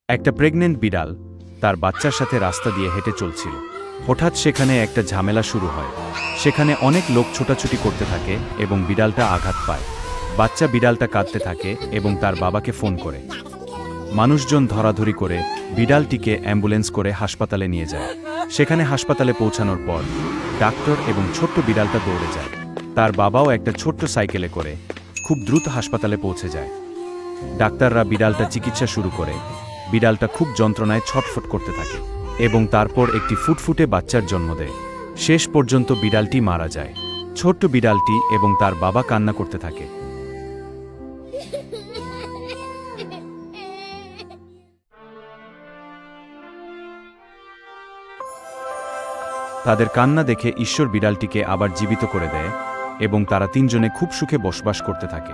একটা প্রেগনেন্ট বিড়াল তার বাচ্চার সাথে রাস্তা দিয়ে হেঁটে চলছিল। হঠাৎ সেখানে একটা ঝামেলা শুরু হয়। সেখানে অনেক লোক ছোটাছুটি করতে থাকে এবং বিড়ালটা আঘাত পায়। বাচ্চা বিড়ালটা কাঁদতে থাকে এবং তার বাবাকে ফোন করে। মানুষজন ধরাধরি করে বিড়ালটিকে অ্যাম্বুলেন্স করে হাসপাতালে নিয়ে যায়। সেখানে হাসপাতালে পৌঁছানোর পর ডাক্তার এবং ছোট্ট বিড়ালটা দৌড়ে যায়। তার বাবাও একটা ছোট্ট সাইকেলে করে খুব দ্রুত হাসপাতালে পৌঁছে যায়। ডাক্তাররা বিড়ালটা চিকিৎসা শুরু করে। বিড়ালটা খুব যন্ত্রণায় ছটফট করতে থাকে এবং তারপর একটি ফুটফুটে বাচ্চার জন্ম দেয়। শেষ পর্যন্ত বিড়ালটি মারা যায়। ছোট্ট বিড়ালটি এবং তার বাবা কান্না করতে থাকে। তাদের কান্না দেখে ঈশ্বর বিড়ালটিকে আবার জীবিত করে দেয় এবং তারা তিনজনে খুব সুখে বসবাস করতে থাকে।